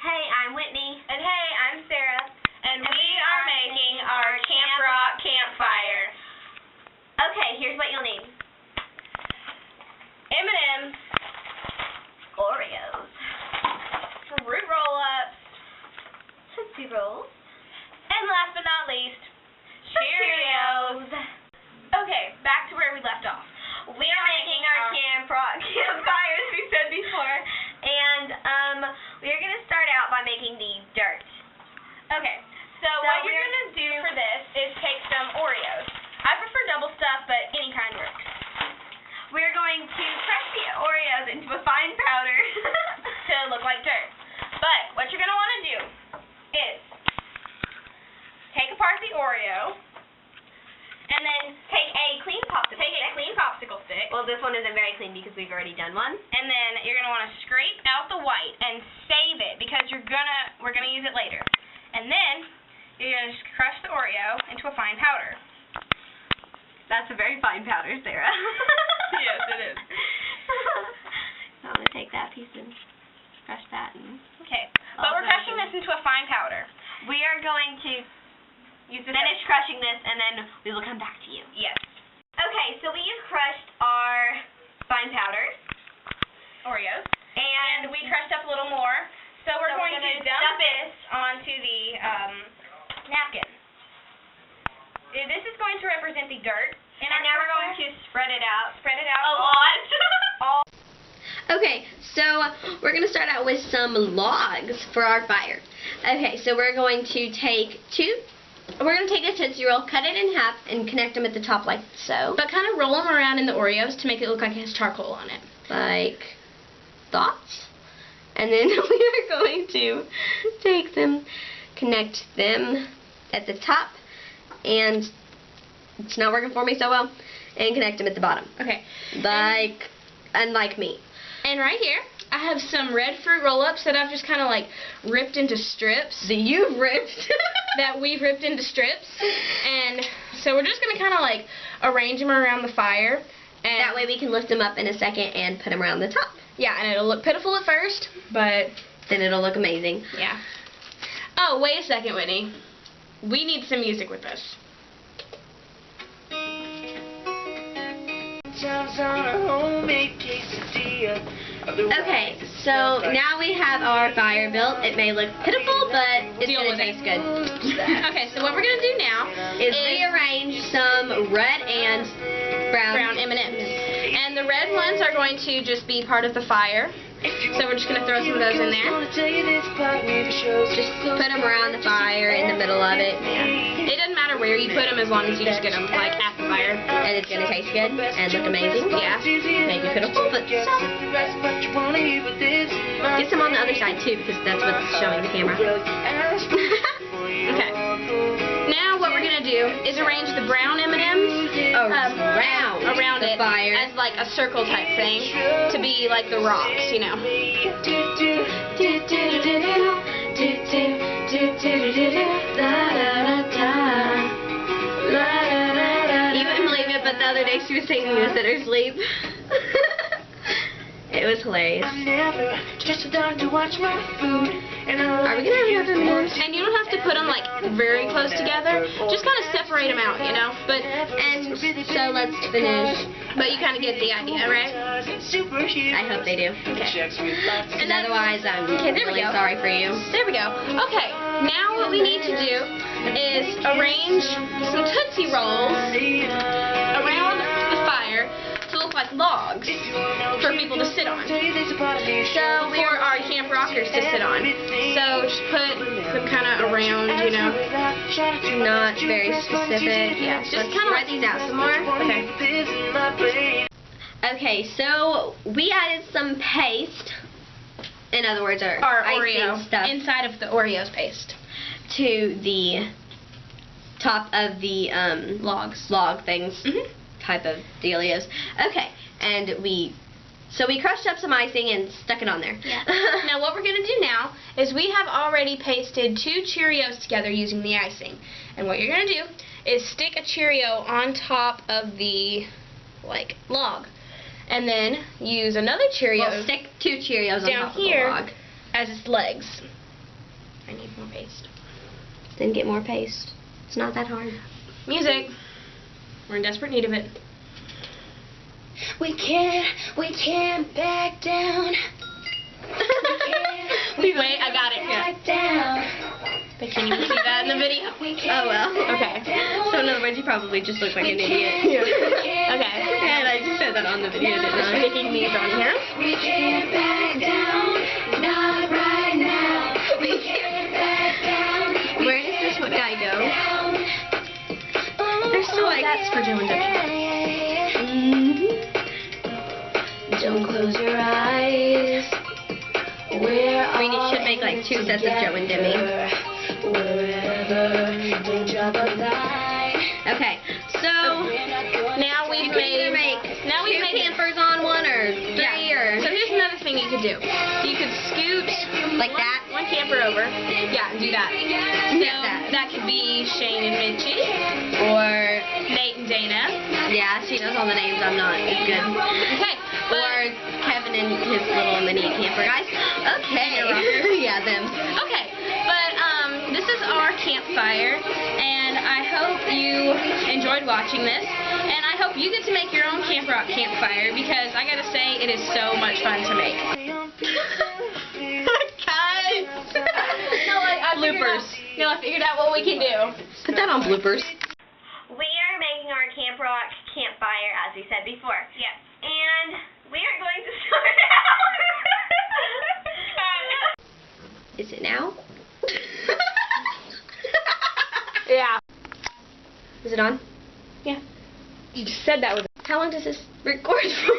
Hey, I'm Whitney. And hey, I'm Sarah. And we are making our Camp Rock Campfire. Okay, here's what you'll need. M&M's, Oreos, fruit roll-ups, Tootsie Rolls, and last but not least, Cheerios. Okay, back to where we left off. We are making our Camp Rock Campfire, as we said before. And we're going to start out by making the dirt. Okay, so what you're going to do for this is take some Oreos. I prefer double stuff, but any kind works. We're going to crush the Oreos into a fine powder to look like dirt. But what you're going to want to do is take apart the Oreo and then take a clean popsicle stick. Well, this one isn't very clean because we've already done one. And then you're going to want to scrape out the white and save it because we're going to use it later. And then you're going to crush the Oreo into a fine powder. That's a very fine powder, Sarah. Yes, it is. I'm going to take that piece and crush that. Okay, but we're crushing this into a fine powder. We are going to finish crushing this, and then we will come back to you. Yes. Okay, so we have crushed our fine powders. Oreos. And we crushed up a little more. So we're going to dump this onto the napkin. This is going to represent the dirt. And now we're going to spread it out. Spread it out a lot. Okay, so we're going to start out with some logs for our fire. Okay, so we're going to take a Tootsie Roll, cut it in half, and connect them at the top like so. But kind of roll them around in the Oreos to make it look like it has charcoal on it. Like thoughts. And then we are going to take them, connect them at the top, and it's not working for me so well, and connect them at the bottom. Okay. Unlike me. And right here, I have some red fruit roll-ups that I've just kind of like ripped into strips. That you've ripped. That we've ripped into strips. And so we're just going to kind of like arrange them around the fire. And that way we can lift them up in a second and put them around the top. Yeah, and it'll look pitiful at first, but then it'll look amazing. Yeah. Oh, wait a second, Whitney. We need some music with this. Okay, so now we have our fire built. It may look pitiful, but it's going to taste good. Okay, so what we're going to do now is rearrange some red and brown M&Ms. And the red ones are going to just be part of the fire. So we're just going to throw some of those in there. Just put them around the fire, in the middle of it. Yeah. It doesn't matter where you put them as long as you just get them like at the fire. And it's going to taste good and look amazing. Yeah. Maybe pitiful, but get some on the other side too because that's what's showing the camera. Okay. Now what we're going to do is arrange the brown M&Ms around the it fire as like a circle type thing to be like the rocks, you know. You wouldn't believe it, but the other day she was singing this in her sleep. It was hilarious. Are we going to have M&Ms? And you don't have to put them like very close together. Just kind of separate them out, you know. And so let's finish. But you kind of get the idea, right? I hope they do. Okay. And otherwise, I'm really sorry for you. There we go. Okay. Now what we need to do is arrange some Tootsie Rolls around the fire to look like logs for people to sit on. So for our Camp Rockers to sit on. So just put them kind of around, you know. Not very specific. Yeah. Just Let's kind of spread these out some more. Okay. Okay, so we added some paste. In other words, our Oreo stuff inside of the Oreos paste to the top of the log things. Type of dealios. Okay, and we crushed up some icing and stuck it on there. Yeah. Now what we're going to do now is we have already pasted 2 Cheerios together using the icing. And what you're going to do is stick a Cheerio on top of the log. And then use another Cheerio. Well, stick 2 Cheerios down on top here of the log as its legs. I need more paste. Then get more paste. It's not that hard. Music. We're in desperate need of it. We can't back down. Wait, I got it. Yeah. Back down. But can you see that in the video? Oh well. Okay. So in other words, you probably just look like an idiot. Okay. And I just said that on the video, didn't I? Making these on here. We can't back down. Not right now. We can't back down. Where does this guy go? They're still like... That's for Joe and Debbie. Don't close your eyes. We should make like 2 sets of Joe and Demi. Okay, so Now we've you can either made... make Now we've 2 made... campers on one or 3 or So here's another thing you could do. You could scoot like that. one camper over. Yeah, do that. So that could be Shane and Mitchie, Or Nate and Dana. yeah, she knows all the names. I'm not as good. Okay, Or Kevin and his little mini camper guys. Okay. Yeah, them. okay, but this is our campfire, and I hope you enjoyed watching this, and I hope you get to make your own camp rock campfire, because I gotta say, it is so much fun to make. Guys! Bloopers. No, I figured out what we can do. Put that on bloopers. We are making our Camp Rock campfire, as we said before. Yes. And we are going to start out. Is it now? Yeah. Is it on? Yeah. You just said that with... How long does this record for?